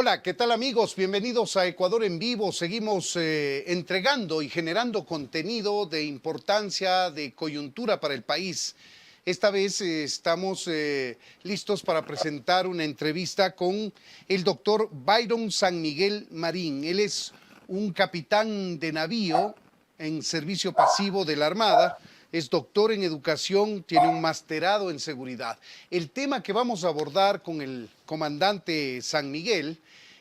Hola, ¿qué tal amigos? Bienvenidos a Ecuador en Vivo. Seguimos entregando y generando contenido de importancia, de coyuntura para el país. Esta vez estamos listos para presentar una entrevista con el doctor Byron San Miguel Marín. Él es un capitán de navío en servicio pasivo de la Armada. Es doctor en educación, tiene un masterado en seguridad. El tema que vamos a abordar con el comandante San Miguel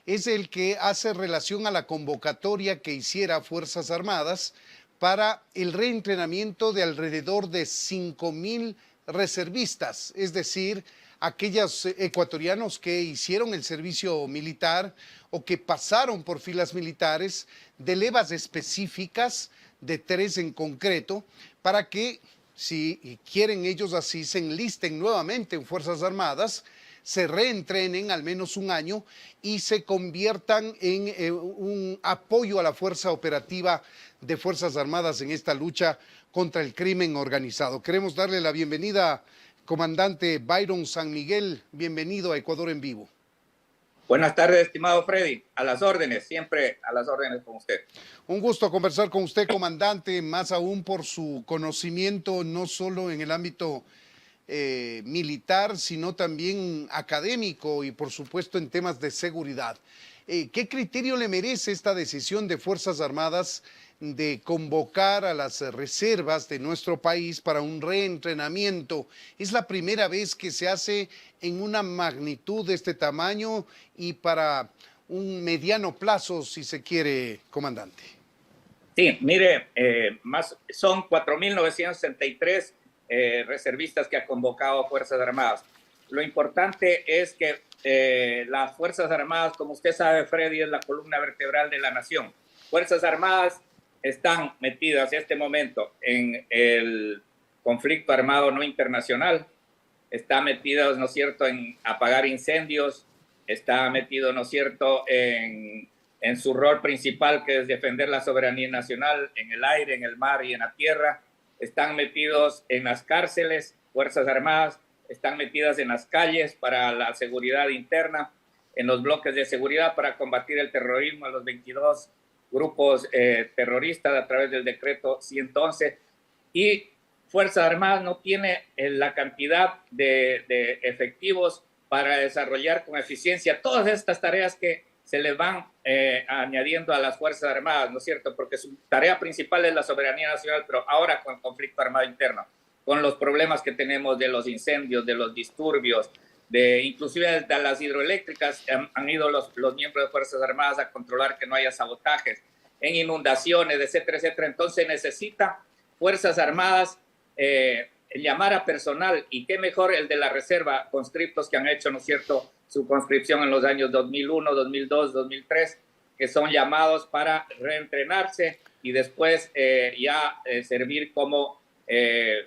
es el que hace relación a la convocatoria que hiciera Fuerzas Armadas para el reentrenamiento de alrededor de 5,000 reservistas, es decir, aquellos ecuatorianos que hicieron el servicio militar o que pasaron por filas militares de levas específicas, de 3 en concreto, para que, si quieren ellos así, se enlisten nuevamente en Fuerzas Armadas, se reentrenen al menos un año y se conviertan en un apoyo a la fuerza operativa de Fuerzas Armadas en esta lucha contra el crimen organizado. Queremos darle la bienvenida, comandante Byron San Miguel. Bienvenido a Ecuador en Vivo. Buenas tardes, estimado Freddy. A las órdenes, siempre a las órdenes con usted. Un gusto conversar con usted, comandante, más aún por su conocimiento, no solo en el ámbito militar, sino también académico y, por supuesto, en temas de seguridad. ¿Qué criterio le merece esta decisión de Fuerzas Armadas de convocar a las reservas de nuestro país para un reentrenamiento? Es la primera vez que se hace en una magnitud de este tamaño y para un mediano plazo, si se quiere, comandante. Sí, mire, son 4.963 reservistas que ha convocado Fuerzas Armadas. Lo importante es que las Fuerzas Armadas, como usted sabe, Freddy, es la columna vertebral de la nación. Fuerzas Armadas están metidas en este momento en el conflicto armado no internacional, está metidas, ¿no es cierto?, en apagar incendios, está metido, ¿no es cierto?, en su rol principal, que es defender la soberanía nacional en el aire, en el mar y en la tierra. Están metidos en las cárceles, Fuerzas Armadas, están metidas en las calles para la seguridad interna, en los bloques de seguridad para combatir el terrorismo, a los 22 grupos terroristas a través del decreto 111. Y Fuerzas Armadas no tiene la cantidad de efectivos para desarrollar con eficiencia todas estas tareas que se les van añadiendo a las Fuerzas Armadas, ¿no es cierto? Porque su tarea principal es la soberanía nacional, pero ahora con el conflicto armado interno, con los problemas que tenemos de los incendios, de los disturbios, inclusive de las hidroeléctricas, han ido los miembros de Fuerzas Armadas a controlar que no haya sabotajes, en inundaciones, etcétera, etcétera. Entonces necesita Fuerzas Armadas llamar a personal, y qué mejor el de la reserva, conscriptos que han hecho, ¿no es cierto?, su conscripción en los años 2001, 2002, 2003, que son llamados para reentrenarse y después servir como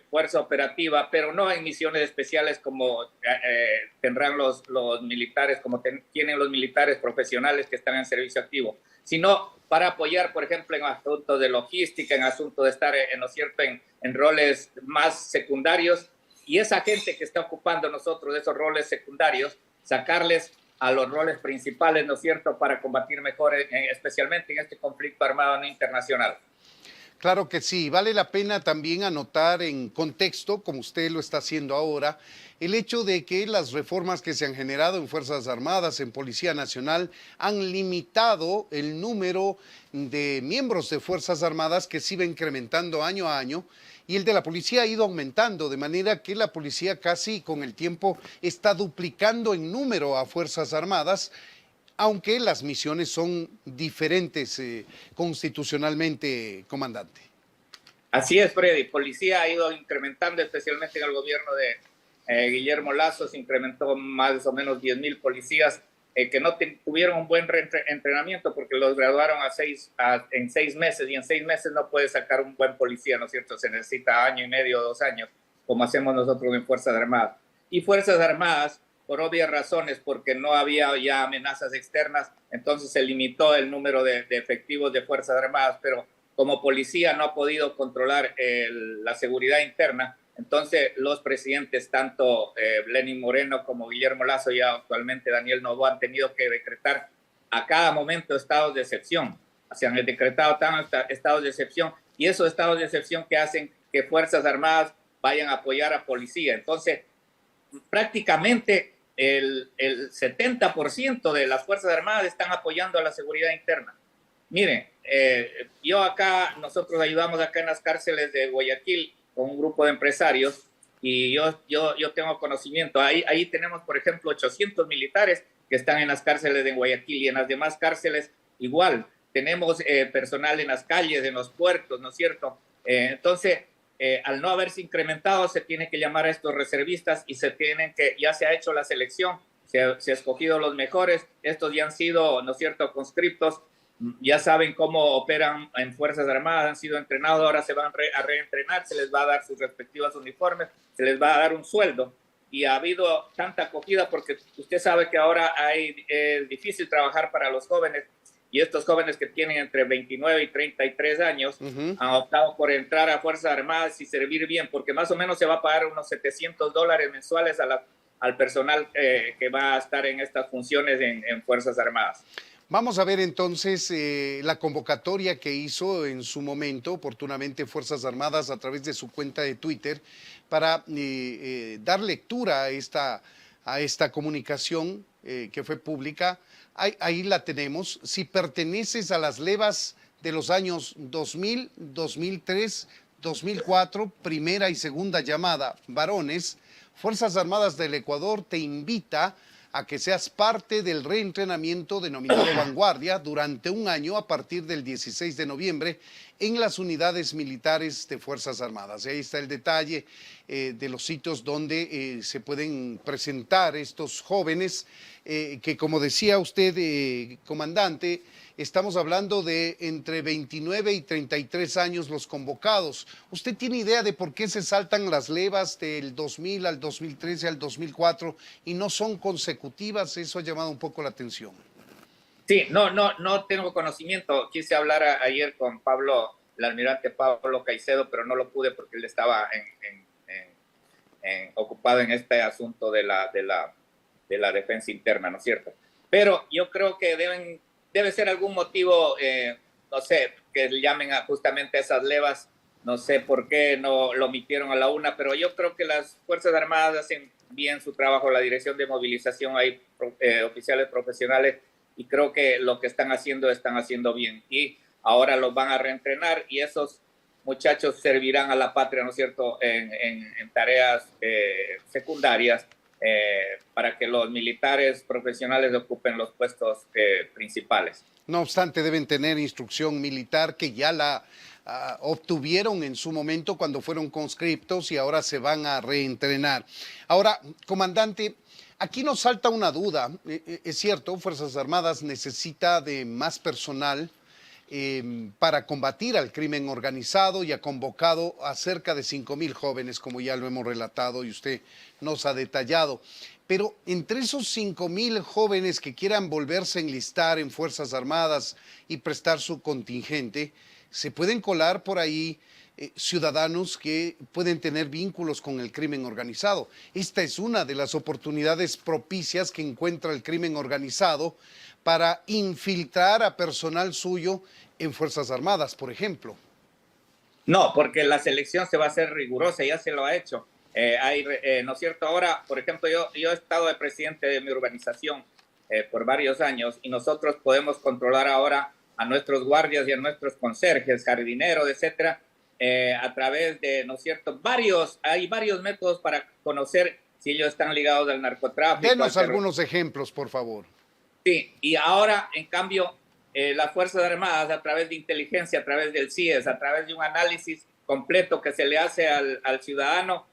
fuerza operativa, pero no en misiones especiales como tendrán los militares, como tienen los militares profesionales que están en servicio activo, sino para apoyar, por ejemplo, en asuntos de logística, en asuntos de estar, ¿no es cierto?, en roles más secundarios, y esa gente que está ocupando nosotros esos roles secundarios, sacarles a los roles principales, ¿no es cierto?, para combatir mejor, especialmente en este conflicto armado no internacional. Claro que sí, vale la pena también anotar en contexto, como usted lo está haciendo ahora, el hecho de que las reformas que se han generado en Fuerzas Armadas, en Policía Nacional, han limitado el número de miembros de Fuerzas Armadas, que se iba incrementando año a año, y el de la policía ha ido aumentando, de manera que la policía casi con el tiempo está duplicando en número a Fuerzas Armadas, aunque las misiones son diferentes constitucionalmente, comandante. Así es, Freddy. Policía ha ido incrementando, especialmente en el gobierno de Guillermo Lasso, se incrementó más o menos 10,000 policías que no tuvieron un buen entrenamiento porque los graduaron en 6 meses, y en 6 meses no puede sacar un buen policía, ¿no es cierto? Se necesita 1 año y medio, 2 años, como hacemos nosotros en Fuerzas Armadas. Y Fuerzas Armadas, por obvias razones, porque no había ya amenazas externas, entonces se limitó el número de efectivos de Fuerzas Armadas, pero como policía no ha podido controlar la seguridad interna. Entonces los presidentes, tanto Lenín Moreno como Guillermo Lasso, y actualmente Daniel Noboa, han tenido que decretar a cada momento estados de excepción. Se han decretado estados de excepción y esos estados de excepción que hacen que Fuerzas Armadas vayan a apoyar a policía. Entonces, prácticamente el 70% de las Fuerzas Armadas están apoyando a la seguridad interna. Miren, nosotros ayudamos acá en las cárceles de Guayaquil con un grupo de empresarios y yo tengo conocimiento. Ahí tenemos, por ejemplo, 800 militares que están en las cárceles de Guayaquil y en las demás cárceles igual. Tenemos personal en las calles, en los puertos, ¿no es cierto? Entonces, al no haberse incrementado, se tiene que llamar a estos reservistas y ya se ha hecho la selección, se ha escogido los mejores, estos ya han sido, ¿no es cierto?, conscriptos, ya saben cómo operan en Fuerzas Armadas, han sido entrenados, ahora se van a reentrenar, se les va a dar sus respectivos uniformes, se les va a dar un sueldo. Y ha habido tanta acogida porque usted sabe que ahora es difícil trabajar para los jóvenes y estos jóvenes que tienen entre 29 y 33 años han optado por entrar a Fuerzas Armadas y servir bien, porque más o menos se va a pagar unos $700 mensuales al personal que va a estar en estas funciones en Fuerzas Armadas. Vamos a ver entonces la convocatoria que hizo en su momento, oportunamente, Fuerzas Armadas a través de su cuenta de Twitter para dar lectura a esta comunicación que fue pública. Ahí la tenemos. Si perteneces a las levas de los años 2000, 2003, 2004, primera y segunda llamada, varones, Fuerzas Armadas del Ecuador te invita a que seas parte del reentrenamiento denominado Vanguardia durante un año a partir del 16 de noviembre en las unidades militares de Fuerzas Armadas. Y ahí está el detalle de los sitios donde se pueden presentar estos jóvenes que, como decía usted, comandante, estamos hablando de entre 29 y 33 años los convocados. ¿Usted tiene idea de por qué se saltan las levas del 2000 al 2013 al 2004 y no son consecutivas? Eso ha llamado un poco la atención. Sí, no tengo conocimiento. Quise hablar ayer con Pablo, el almirante Pablo Caicedo, pero no lo pude porque él estaba ocupado en este asunto de la defensa interna, ¿no es cierto? Pero yo creo que debe ser algún motivo, no sé, que llamen justamente a esas levas. No sé por qué no lo omitieron a la una, pero yo creo que las Fuerzas Armadas hacen bien su trabajo, la dirección de movilización, hay oficiales profesionales y creo que lo que están haciendo bien. Y ahora los van a reentrenar y esos muchachos servirán a la patria, ¿no es cierto?, en tareas secundarias para que los militares profesionales ocupen los puestos principales. No obstante, deben tener instrucción militar que ya la obtuvieron en su momento cuando fueron conscriptos y ahora se van a reentrenar. Ahora, comandante, aquí nos salta una duda. Es cierto, Fuerzas Armadas necesita de más personal para combatir al crimen organizado y ha convocado a cerca de 5,000 jóvenes, como ya lo hemos relatado y usted nos ha detallado. Pero entre esos 5,000 jóvenes que quieran volverse a enlistar en Fuerzas Armadas y prestar su contingente, se pueden colar por ahí ciudadanos que pueden tener vínculos con el crimen organizado. Esta es una de las oportunidades propicias que encuentra el crimen organizado para infiltrar a personal suyo en Fuerzas Armadas, por ejemplo. No, porque la selección se va a hacer rigurosa, ya se lo ha hecho. ¿No es cierto? Ahora, por ejemplo, yo he estado de presidente de mi urbanización por varios años y nosotros podemos controlar ahora a nuestros guardias y a nuestros conserjes, jardineros, etcétera, a través de, ¿no es cierto? Hay varios métodos para conocer si ellos están ligados al narcotráfico. Denos algunos ejemplos, por favor. Sí, y ahora, en cambio, las Fuerzas Armadas, a través de inteligencia, a través del CIES, a través de un análisis completo que se le hace al ciudadano,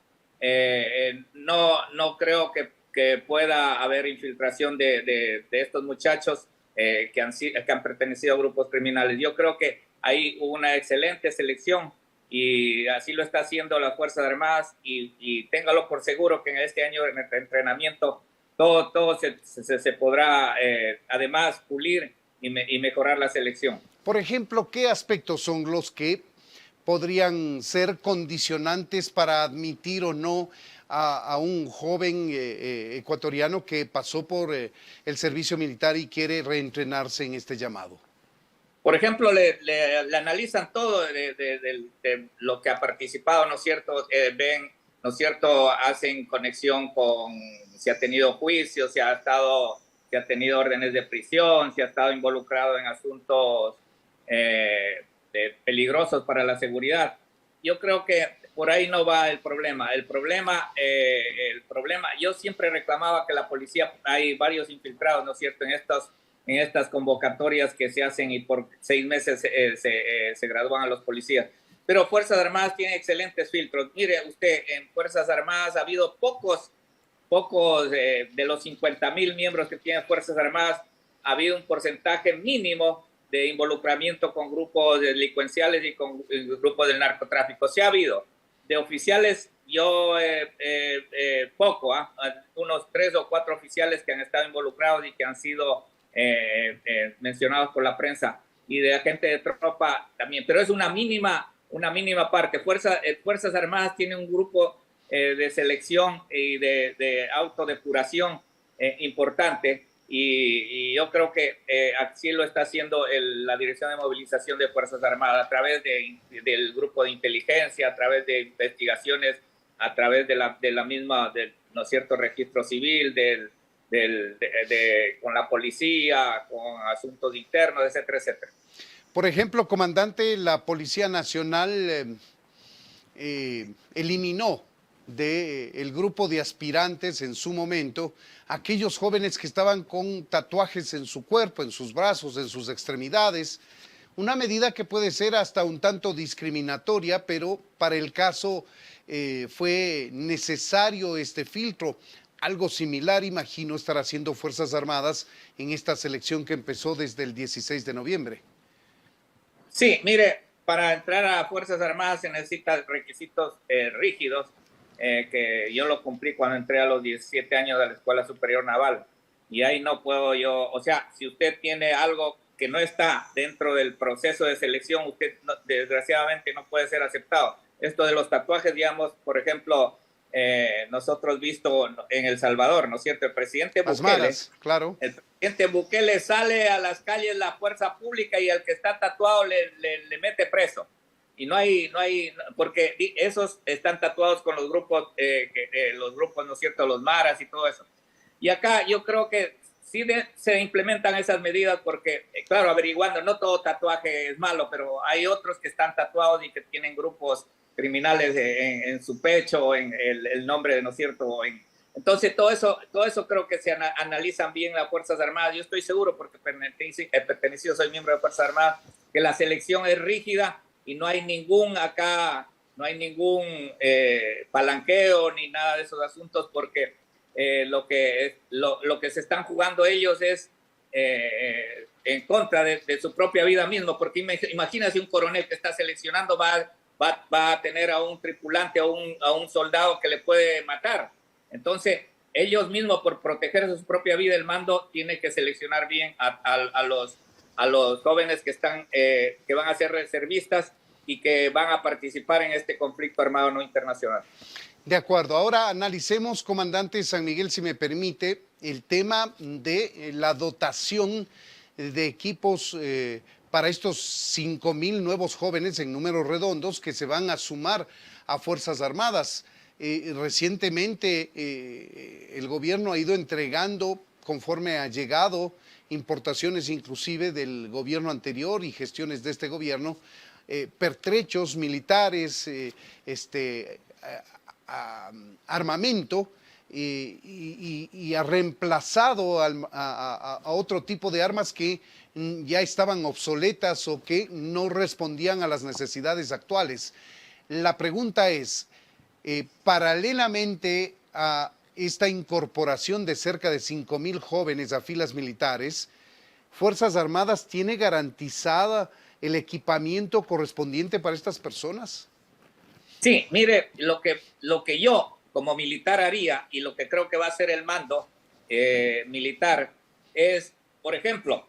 no creo que pueda haber infiltración de estos muchachos que han pertenecido a grupos criminales. Yo creo que hay una excelente selección y así lo está haciendo las Fuerzas Armadas y téngalo por seguro que en este año de entrenamiento todo se podrá además pulir y mejorar la selección. Por ejemplo, ¿qué aspectos son los que podrían ser condicionantes para admitir o no a un joven ecuatoriano que pasó por el servicio militar y quiere reentrenarse en este llamado? Por ejemplo, le analizan todo de lo que ha participado, ¿no es cierto? Ven, ¿no es cierto? Hacen conexión con si ha tenido juicios, si ha tenido órdenes de prisión, si ha estado involucrado en asuntos peligrosos para la seguridad. Yo creo que por ahí no va el problema. El problema, yo siempre reclamaba que la policía, hay varios infiltrados, ¿no es cierto?, en estas convocatorias que se hacen y por 6 meses se gradúan a los policías. Pero Fuerzas Armadas tiene excelentes filtros. Mire usted, en Fuerzas Armadas ha habido pocos de los 50,000 miembros que tienen Fuerzas Armadas, ha habido un porcentaje mínimo de involucramiento con grupos delincuenciales y con grupos del narcotráfico. Sí ha habido. De oficiales, yo poco, unos 3 o 4 oficiales que han estado involucrados y que han sido mencionados por la prensa, y de agente de tropa también, pero es una mínima parte. Fuerzas Armadas tiene un grupo de selección y de autodepuración importante, y yo creo que así lo está haciendo la Dirección de Movilización de Fuerzas Armadas a través del grupo de inteligencia, a través de investigaciones, a través de la misma, ¿no es cierto?, registro civil, con la policía, con asuntos internos, etcétera, etcétera. Por ejemplo, comandante, la Policía Nacional eliminó del grupo de aspirantes en su momento aquellos jóvenes que estaban con tatuajes en su cuerpo, en sus brazos, en sus extremidades. Una medida que puede ser hasta un tanto discriminatoria, pero para el caso fue necesario este filtro. Algo similar, imagino, estará haciendo Fuerzas Armadas en esta selección que empezó desde el 16 de noviembre. Sí, mire, para entrar a Fuerzas Armadas se necesitan requisitos rígidos, que yo lo cumplí cuando entré a los 17 años de la Escuela Superior Naval. Y ahí no puedo yo, o sea, si usted tiene algo que no está dentro del proceso de selección, usted desgraciadamente no puede ser aceptado. Esto de los tatuajes, digamos, por ejemplo, nosotros visto en El Salvador, ¿no es cierto? El presidente Bukele, claro. El presidente Bukele sale a las calles, la fuerza pública, y al que está tatuado le mete preso. Y no hay, porque esos están tatuados con los grupos, ¿no es cierto?, los maras y todo eso. Y acá yo creo que sí se implementan esas medidas porque, claro, averiguando, no todo tatuaje es malo, pero hay otros que están tatuados y que tienen grupos criminales en su pecho, en el nombre, ¿no es cierto? Entonces, todo eso creo que se analizan bien las Fuerzas Armadas. Yo estoy seguro, porque soy miembro de Fuerzas Armadas, que la selección es rígida y no hay ningún palanqueo ni nada de esos asuntos, porque lo que se están jugando ellos es en contra de su propia vida mismo, porque imagínate un coronel que está seleccionando va a tener a un tripulante, a un soldado que le puede matar. Entonces, ellos mismos, por proteger su propia vida, el mando tiene que seleccionar bien a los jóvenes que van a ser reservistas y que van a participar en este conflicto armado no internacional. De acuerdo. Ahora analicemos, comandante San Miguel, si me permite, el tema de la dotación de equipos para estos 5,000 nuevos jóvenes en números redondos que se van a sumar a Fuerzas Armadas. Recientemente el gobierno ha ido entregando, conforme ha llegado, importaciones inclusive del gobierno anterior y gestiones de este gobierno, pertrechos militares, armamento, y ha reemplazado a otro tipo de armas que ya estaban obsoletas o que no respondían a las necesidades actuales. La pregunta es, paralelamente a esta incorporación de cerca de 5,000 jóvenes a filas militares, ¿Fuerzas Armadas tiene garantizada el equipamiento correspondiente para estas personas? Sí, mire, lo que yo como militar haría, y lo que creo que va a hacer el mando militar, es, por ejemplo,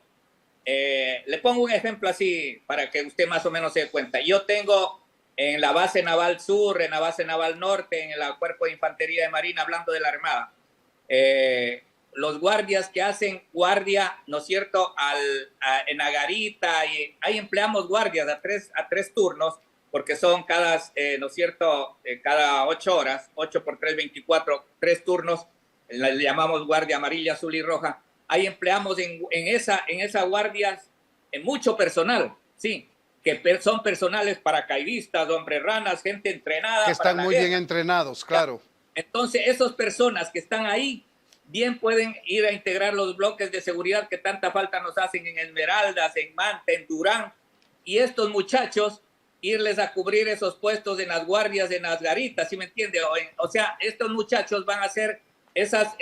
le pongo un ejemplo así para que usted más o menos se dé cuenta. Yo tengo en la base naval sur, en la base naval norte, en el Cuerpo de Infantería de Marina, hablando de la Armada. Los guardias que hacen guardia, ¿no es cierto?, en la garita, y ahí empleamos guardias a tres turnos, porque son cada, ¿no es cierto?, cada 8 horas, 8 por 3, 24, 3 turnos, le llamamos guardia amarilla, azul y roja. Ahí empleamos en esa guardia mucho personal, sí, que son personales paracaidistas, hombres ranas, gente entrenada. Que están muy bien entrenados, claro. Entonces, esas personas que están ahí, bien pueden ir a integrar los bloques de seguridad que tanta falta nos hacen en Esmeraldas, en Manta, en Durán, y estos muchachos irles a cubrir esos puestos en las guardias, en las garitas, ¿sí me entiende? O sea, estos muchachos van a hacer esas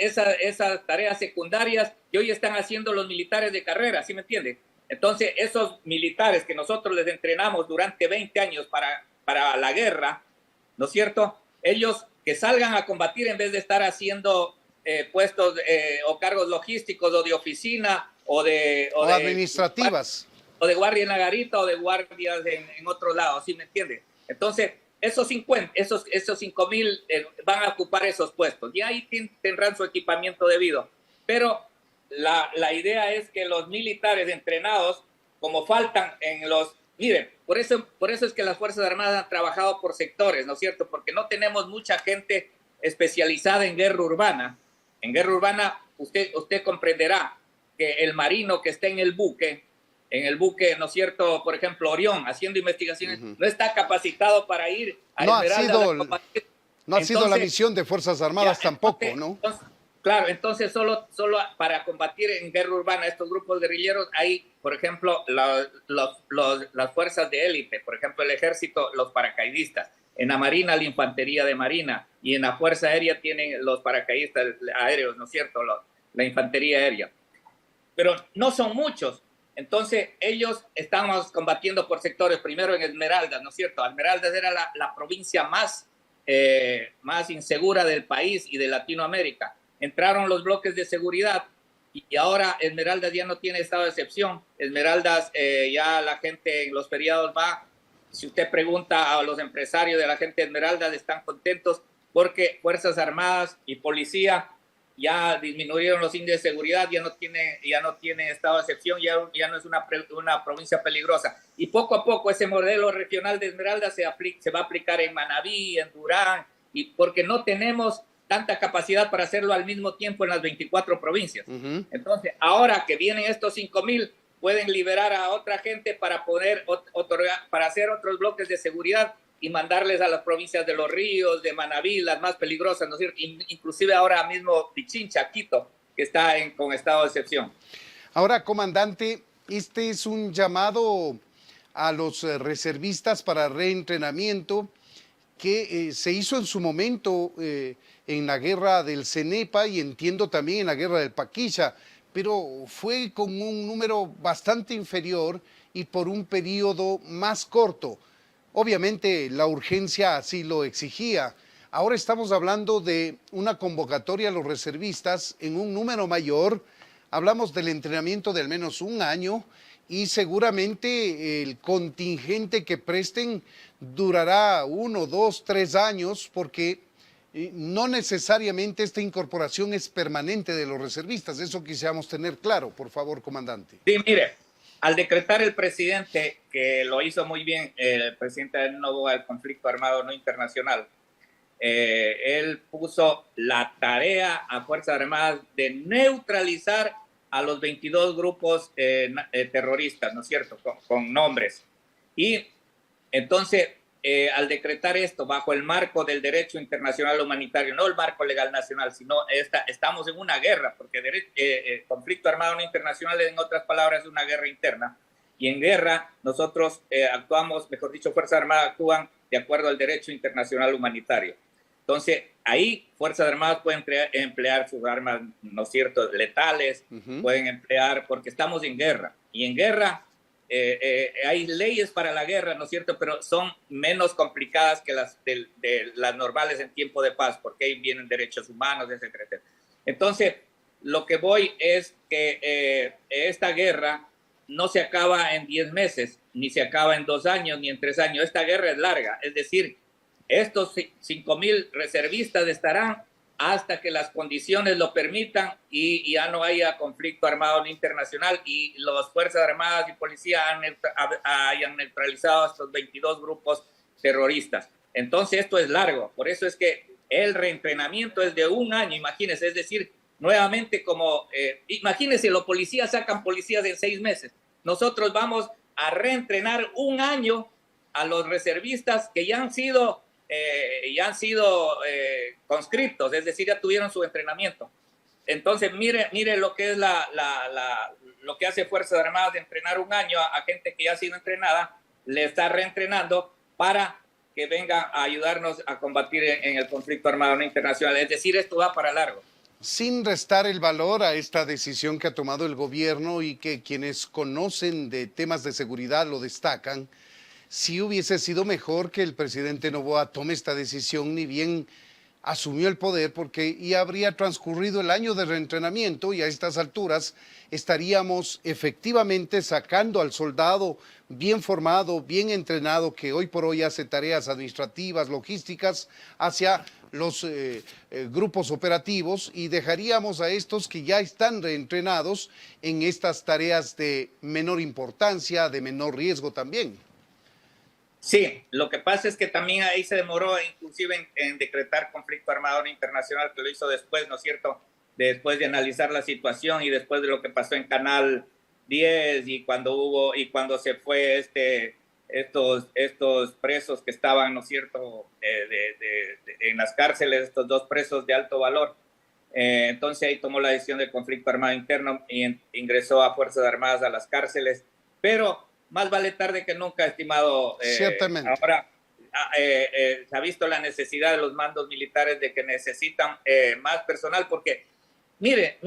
tareas secundarias que hoy están haciendo los militares de carrera, ¿sí me entiende? Entonces, esos militares que nosotros les entrenamos durante 20 años para la guerra, ¿no es cierto? Ellos que salgan a combatir en vez de estar haciendo puestos o cargos logísticos o de oficina o de administrativas. O de guardia en la garita o de guardias en otro lado, ¿sí me entiende? Entonces, esos 5,000 van a ocupar esos puestos y ahí tendrán su equipamiento debido. Pero la idea es que los militares entrenados, como faltan en los... Miren, por eso es que las Fuerzas Armadas han trabajado por sectores, ¿no es cierto? Porque no tenemos mucha gente especializada en guerra urbana. En guerra urbana, usted comprenderá que el marino que está en el buque, ¿no es cierto? Por ejemplo, Orión, haciendo investigaciones, no está capacitado para ir a Esmeralda. No ha sido la misión de Fuerzas Armadas tampoco, ¿no? Claro, entonces solo para combatir en guerra urbana estos grupos guerrilleros hay, por ejemplo, las fuerzas de élite, por ejemplo, el ejército, los paracaidistas, en la marina, la infantería de marina, y en la fuerza aérea tienen los paracaidistas aéreos, ¿no es cierto? La infantería aérea. Pero no son muchos. Entonces, ellos estamos combatiendo por sectores, primero en Esmeraldas, ¿no es cierto? Esmeraldas era la provincia más insegura del país y de Latinoamérica. Entraron los bloques de seguridad y ahora Esmeraldas ya no tiene estado de excepción. Esmeraldas, ya la gente en los feriados va. Si usted pregunta a los empresarios de la gente de Esmeraldas, están contentos porque Fuerzas Armadas y Policía ya disminuyeron los índices de seguridad, ya no tiene estado de excepción, ya no es una provincia peligrosa. Y poco a poco ese modelo regional de Esmeraldas se va a aplicar en Manabí, en Durán, y porque no tenemos tanta capacidad para hacerlo al mismo tiempo en las 24 provincias. Entonces, ahora que vienen estos 5,000, pueden liberar a otra gente para poder para hacer otros bloques de seguridad y mandarles a las provincias de Los Ríos, de Manabí, las más peligrosas, ¿no es cierto? Inclusive ahora mismo Pichincha, Quito, que está con estado de excepción. Ahora, comandante, este es un llamado a los reservistas para reentrenamiento que se hizo en su momento en la guerra del Cenepa y entiendo también en la guerra del Paquilla, pero fue con un número bastante inferior y por un periodo más corto. Obviamente la urgencia así lo exigía. Ahora estamos hablando de una convocatoria a los reservistas en un número mayor. Hablamos del entrenamiento de al menos un año y seguramente el contingente que presten durará 1, 2, 3 años porque no necesariamente esta incorporación es permanente de los reservistas. Eso quisiéramos tener claro, por favor, comandante. Sí, mire, al decretar el presidente, que lo hizo muy bien, el presidente Novoa, el conflicto armado no internacional, él puso la tarea a Fuerzas Armadas de neutralizar a los 22 grupos terroristas, ¿no es cierto?, con nombres. Y entonces, al decretar esto bajo el marco del derecho internacional humanitario, no el marco legal nacional, sino estamos en una guerra, porque conflicto armado no internacional, en otras palabras, es una guerra interna. Y en guerra nosotros actuamos, mejor dicho, Fuerzas Armadas actúan de acuerdo al derecho internacional humanitario. Entonces, ahí Fuerzas Armadas pueden emplear sus armas, ¿no es cierto?, letales, pueden emplear, porque estamos en guerra. Y en guerra hay leyes para la guerra, ¿no es cierto?, pero son menos complicadas que las de las normales en tiempo de paz, porque ahí vienen derechos humanos, etcétera, etcétera. Entonces, lo que voy es que esta guerra no se acaba en 10 meses, ni se acaba en 2 años, ni en 3 años. Esta guerra es larga. Es decir, estos 5,000 reservistas estarán hasta que las condiciones lo permitan y ya no haya conflicto armado internacional y las Fuerzas Armadas y Policía hayan neutralizado a estos 22 grupos terroristas. Entonces esto es largo, por eso es que el reentrenamiento es de 1 año, imagínense, es decir, nuevamente imagínense, los policías sacan policías en 6 meses. Nosotros vamos a reentrenar 1 año a los reservistas que ya han sido conscriptos, es decir, ya tuvieron su entrenamiento. Entonces, mire lo que es lo que hace Fuerzas Armadas de entrenar 1 año a gente que ya ha sido entrenada, le está reentrenando para que venga a ayudarnos a combatir en el conflicto armado internacional. Es decir, esto va para largo. Sin restar el valor a esta decisión que ha tomado el gobierno y que quienes conocen de temas de seguridad lo destacan, sí hubiese sido mejor que el presidente Noboa tome esta decisión, ni bien asumió el poder, porque ya habría transcurrido el año de reentrenamiento y a estas alturas estaríamos efectivamente sacando al soldado bien formado, bien entrenado, que hoy por hoy hace tareas administrativas, logísticas, hacia los grupos operativos, y dejaríamos a estos que ya están reentrenados en estas tareas de menor importancia, de menor riesgo también. Sí, lo que pasa es que también ahí se demoró inclusive en decretar conflicto armado internacional, que lo hizo después, ¿no es cierto? Después de analizar la situación y después de lo que pasó en Canal 10 y cuando se fue estos presos que estaban, ¿no es cierto?, en las cárceles, estos 2 presos de alto valor. Entonces ahí tomó la decisión del conflicto armado interno y ingresó a Fuerzas Armadas a las cárceles, pero más vale tarde que nunca, estimado. Ciertamente. Ahora se ha visto la necesidad de los mandos militares de que necesitan más personal, porque mire,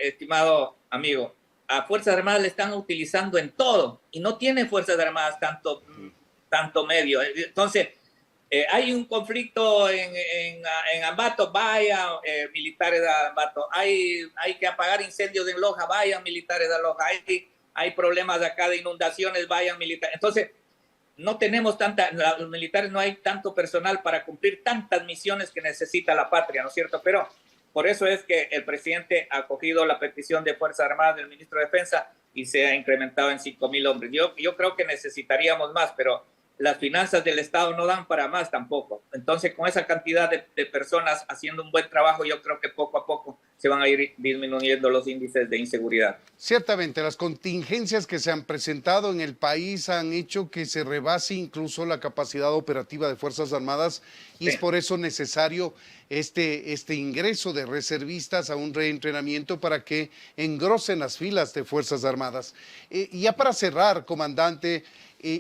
estimado amigo, a Fuerzas Armadas le están utilizando en todo y no tiene Fuerzas Armadas tanto medio. Entonces, hay un conflicto en Ambato, vaya militares a Ambato. Hay que apagar incendios en Loja, vayan militares a Loja. Hay problemas acá de inundaciones, vayan militares. Entonces, no tenemos los militares no hay tanto personal para cumplir tantas misiones que necesita la patria, ¿no es cierto? Pero por eso es que el presidente ha acogido la petición de Fuerzas Armadas del ministro de Defensa y se ha incrementado en 5,000 hombres. Yo creo que necesitaríamos más, pero las finanzas del Estado no dan para más tampoco. Entonces, con esa cantidad de personas haciendo un buen trabajo, yo creo que poco a poco se van a ir disminuyendo los índices de inseguridad. Ciertamente, las contingencias que se han presentado en el país han hecho que se rebase incluso la capacidad operativa de Fuerzas Armadas, y sí, es por eso necesario este ingreso de reservistas a un reentrenamiento para que engrosen las filas de Fuerzas Armadas. Ya para cerrar, comandante,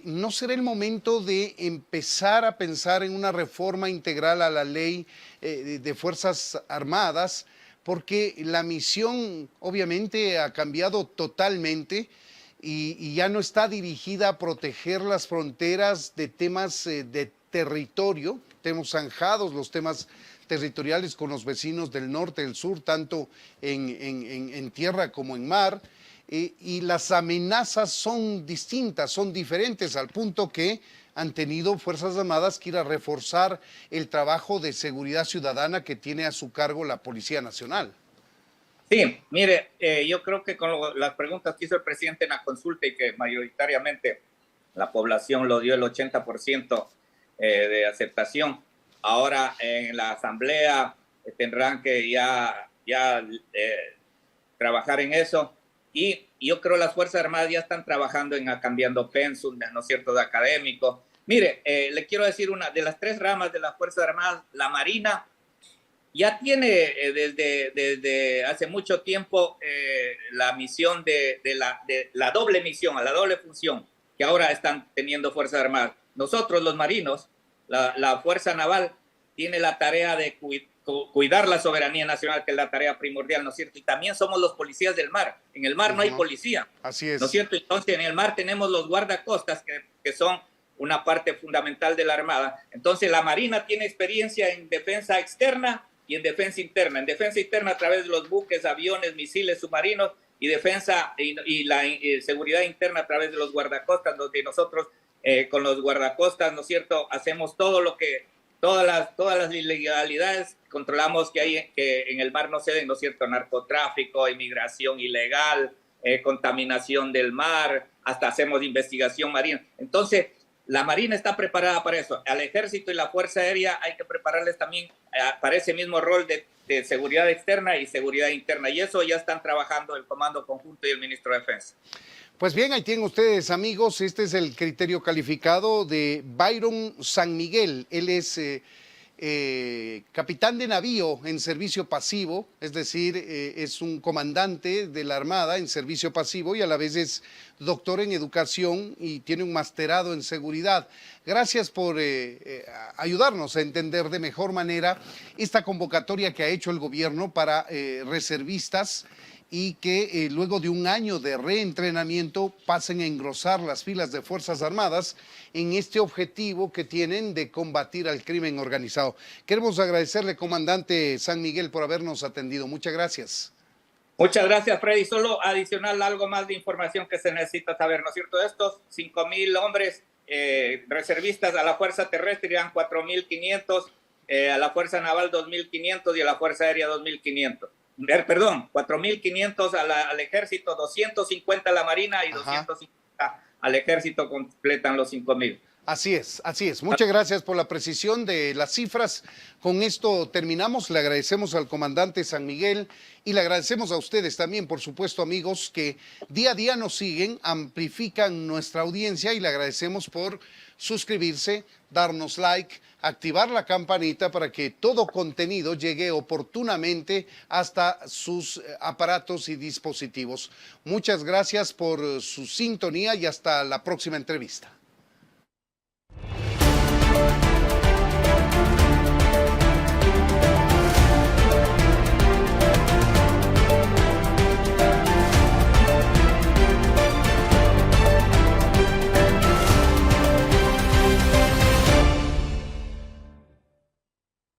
¿no será el momento de empezar a pensar en una reforma integral a la ley de Fuerzas Armadas? Porque la misión obviamente ha cambiado totalmente y ya no está dirigida a proteger las fronteras de temas de territorio. Tenemos zanjados los temas territoriales con los vecinos del norte, del sur, tanto en tierra como en mar. Y las amenazas son distintas, son diferentes, al punto que han tenido Fuerzas Armadas que ir a reforzar el trabajo de seguridad ciudadana que tiene a su cargo la Policía Nacional. Sí, mire, yo creo que con las preguntas que hizo el presidente en la consulta y que mayoritariamente la población lo dio el 80% de aceptación, ahora en la asamblea tendrán que ya trabajar en eso. Y yo creo que las Fuerzas Armadas ya están trabajando en cambiando pensum, ¿no es cierto?, de académico. Mire, le quiero decir, una de las 3 ramas de las Fuerzas Armadas, la Marina, ya tiene desde hace mucho tiempo la misión de la doble misión, a la doble función que ahora están teniendo Fuerzas Armadas. Nosotros, los marinos, la Fuerza Naval, tiene la tarea de cuidar la soberanía nacional, que es la tarea primordial, ¿no es cierto? Y también somos los policías del mar. En el mar no hay policía. Así es. ¿No es cierto? Entonces, en el mar tenemos los guardacostas, que son una parte fundamental de la Armada. Entonces, la Marina tiene experiencia en defensa externa y en defensa interna. En defensa interna, a través de los buques, aviones, misiles, submarinos, y defensa y la seguridad interna a través de los guardacostas, donde nosotros con los guardacostas, ¿no es cierto?, hacemos todo lo que, todas las ilegalidades, controlamos que en el mar no se den, ¿no es cierto?, narcotráfico, inmigración ilegal, contaminación del mar, hasta hacemos investigación marina. Entonces, la Marina está preparada para eso. Al Ejército y la Fuerza Aérea hay que prepararles también para ese mismo rol de seguridad externa y seguridad interna. Y eso ya están trabajando el Comando Conjunto y el Ministro de Defensa. Pues bien, ahí tienen ustedes, amigos, este es el criterio calificado de Byron San Miguel. Él es capitán de navío en servicio pasivo, es decir, es un comandante de la Armada en servicio pasivo y a la vez es doctor en educación y tiene un masterado en seguridad. Gracias por ayudarnos a entender de mejor manera esta convocatoria que ha hecho el gobierno para reservistas y que luego de un año de reentrenamiento pasen a engrosar las filas de Fuerzas Armadas en este objetivo que tienen de combatir al crimen organizado. Queremos agradecerle, comandante San Miguel, por habernos atendido. Muchas gracias. Muchas gracias, Freddy. Solo adicional algo más de información que se necesita saber, ¿no es cierto? Estos 5,000 hombres reservistas a la Fuerza Terrestre irán 4,500, a la Fuerza Naval 2,500 y a la Fuerza Aérea 2,500. Perdón, 4,500 al Ejército, 250 a la Marina y 250 al Ejército, completan los 5,000. Así es, así es. Muchas gracias por la precisión de las cifras. Con esto terminamos. Le agradecemos al comandante San Miguel y le agradecemos a ustedes también, por supuesto, amigos, que día a día nos siguen, amplifican nuestra audiencia y le agradecemos por suscribirse, darnos like, activar la campanita para que todo contenido llegue oportunamente hasta sus aparatos y dispositivos. Muchas gracias por su sintonía y hasta la próxima entrevista.